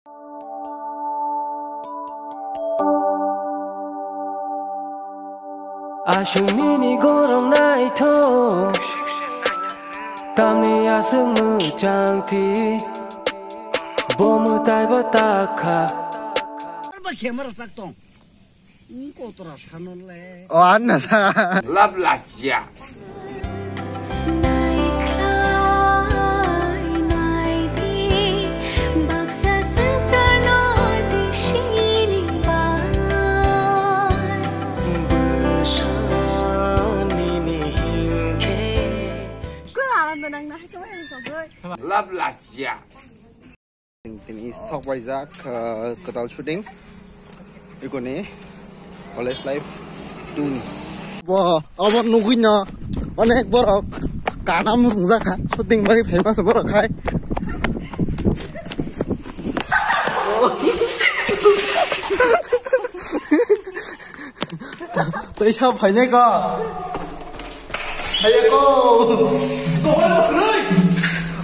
Asyung ni gorong nai tho Tam ni asung mu chang thi Bo mu tai ba ta kha Ba camera sak tong ko tora sanon le Oh anna sa lab la chia lab la chia ini sok wajak ketal shooting ikone college life 2 ni wah awak nungguin na onek borok kanam sungzak shooting bagi famous borok khai tôi sao phải nhé co hay cô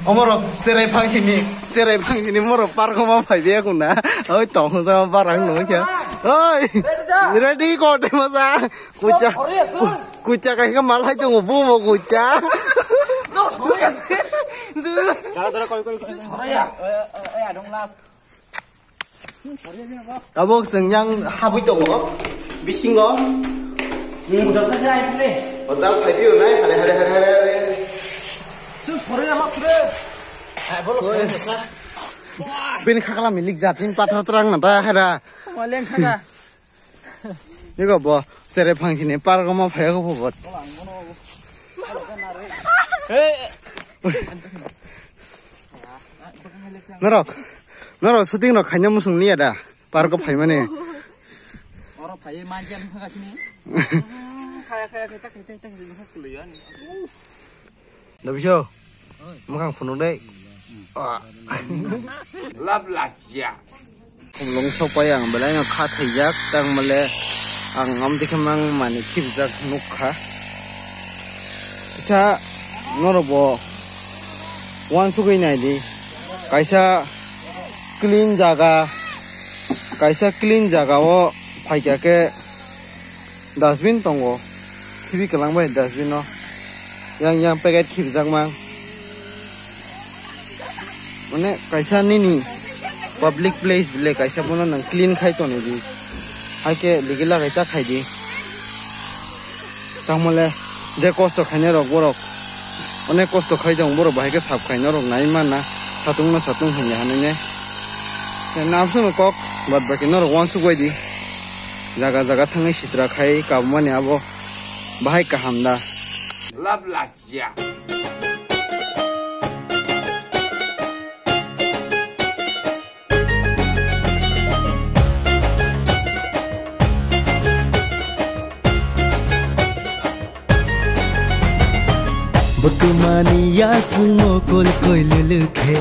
Omoro serai phang chini moro par ko ma phai bia kun na oi tong sa parang no kya oi ready ko de ma sa kucha kai ka mal hai chung bu mo kucha no soya se cara cara koi soya dong las abok sengyang habu tong ko bising ko udah saja ini otak phai biu nai hare soya lo sudah boleh bin khakala milik jatin pathar terang na ta hara maleng khaga ni ko bo sere phang chini par ko ma phai ko bot naro shooting no khanya musung ni ada par ko phai mane oro phai manjan khaga sini kaya kita kuliah Dabisyo makang puno deh lab la chia long sopayang balai nga kha thajak tang male ang ngam dikhamang mani khibjak nukha cha norobo wan sugai nai di kaisa clean jaga o phaika ke dustbin tongo khibi kalang bai dustbin no yang paket khibjak mang mane kaisa nini public place bile kaisa bono nang clean khai to ni di haike ligila gaita khai di tamole je kosto khaine rok borok onek kosto khai jong borok bahai ke sap khaine rok nai mana satung hanya hanene napsu no kok bad baki no wan su goi di jaga thangai sitra khai kabmane abo bahai kahamda lab la chia Butumani ya sungo kol lulu khe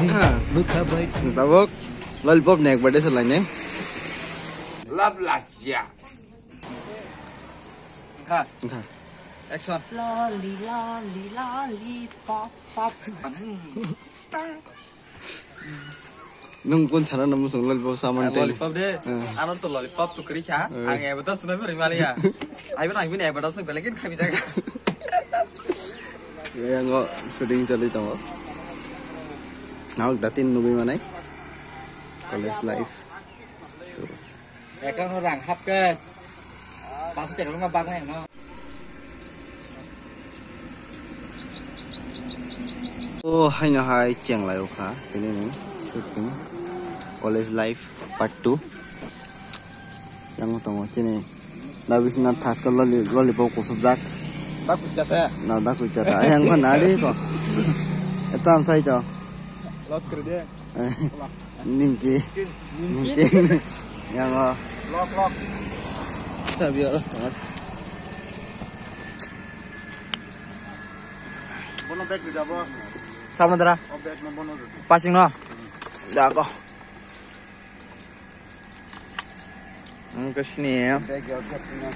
bukha bai tabok lollipop nek bade salai ne lab la chia ha kha action lolly pop nung pun cara namu sung lollipop saman tel lollipop deh anon to lollipop sukri kha ang ebetas na beri malia ai bin ebetas na belekin kami jaga yang kok shooting cali tau now datin nubi mana college life kan orang hap guys pasti kalau nggak bangun no oh hai na hai cheng lai kha tini ni shooting college life part 2 yang tong chini dabis na thas ka lollipop ko subjak tak kucasa na da ku chata yang ko nari ko etam sai to lot kerja nimki yang lock sabi ora bono bag di dabo sama dara bag no bono passing no da ko ke sini ya bag ya kapina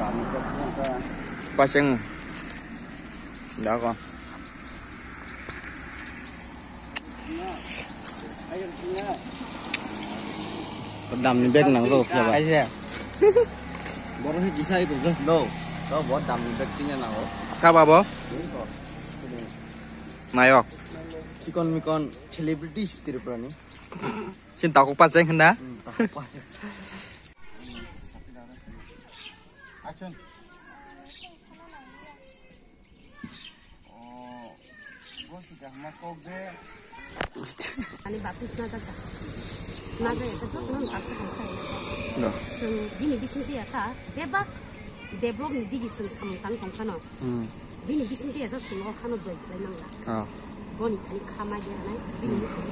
kami kapina passing da ko đầm thì biết nắng rồi Ai thế? bố nó chỉ say của rất đâu đó bố đầm thì biết cái nào Sao bà bố? Này ok. chỉ còn celebrity thì được rồi nhỉ Xin tao cũng bắt danh hả? action Ani baptis na daga. Na daga ito sa tunong baksa kang sa'yo. Sung bini bising tiya sa, beba, deblog ni digi sung samutang kong kano. Bini bising tiya sa sung o kano joy tlay nang la. Boni kani kama dira na, bini ni kani.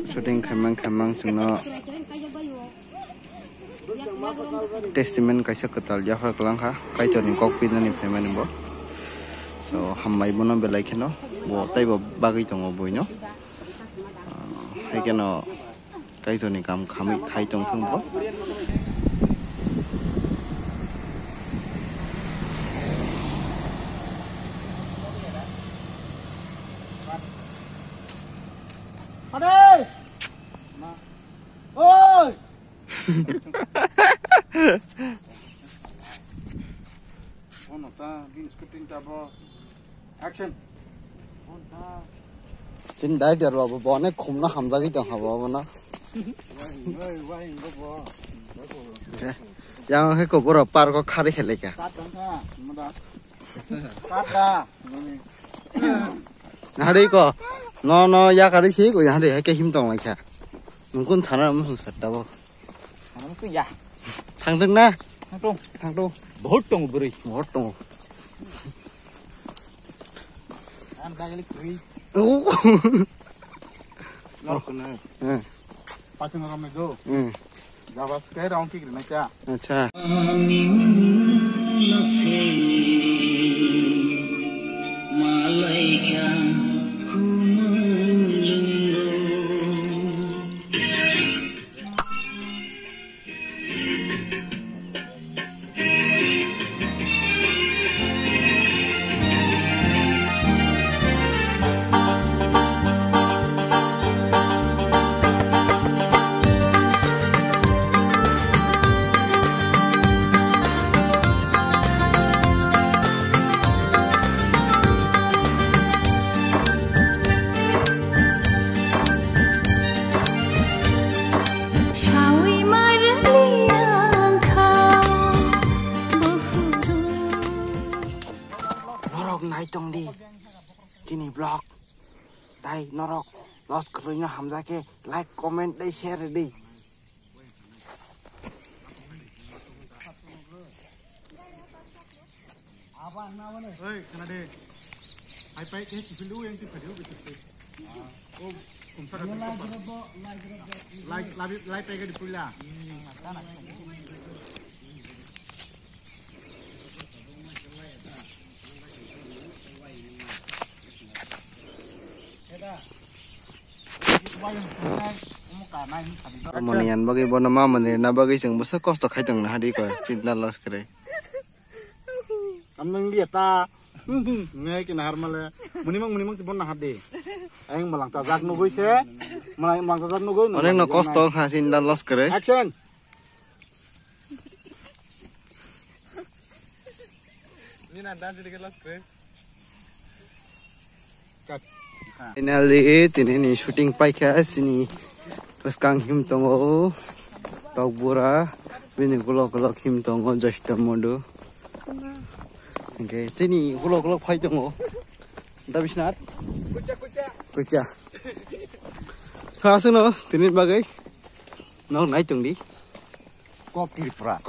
shooting khamang sungno testament kaisa katal jafar kalangha kaito ni kokpin ni family bo so hammai bono belai kheno bo tai bo bagai tongo boino haikeno kaito ni kam khami khai tong thung bo oi ono ta din scripting tabo action chin dai der ba bo ne khumna hamja gi tong habo bo na yang he ko boro par ko khari khele ka nari ko no ya kari si ko yang de ke him tong la kha ngun thana am sat da bo Cứ dạ. thang tung na thang tung Bố trông bự. một tung Ăn ta cái quý. Nó còn này. Patung orang itu. Jawab sekali orang kiri macam. अच्छा nai tong đi chini blog tai norok lost krunya hamza ke like comment dai share đi Oi, kena deh. Hai pai ke dulu yang tu video gitu. Oh, kumsar. Like pai ke di pula. Manian bagi bona ma mane na bagi sing busa kosto khai tong na hadi ko cinta los kre Kamnang lihat ta. Ngai ke nahar male. Munimang sebon nahar deh. Aing malang tajak nugoi se. Malang tajak nugoi. onek no kosto kha cinta los kre Action. Ini nanti jadi kelas keren. finally tini shooting pai kha sini pas kang him tongo tagbura bini gulok him tongo just modu okay sini gulok pai tongo dabisnat kucha thasuno tini bagai nok nai tong di Kok tripra.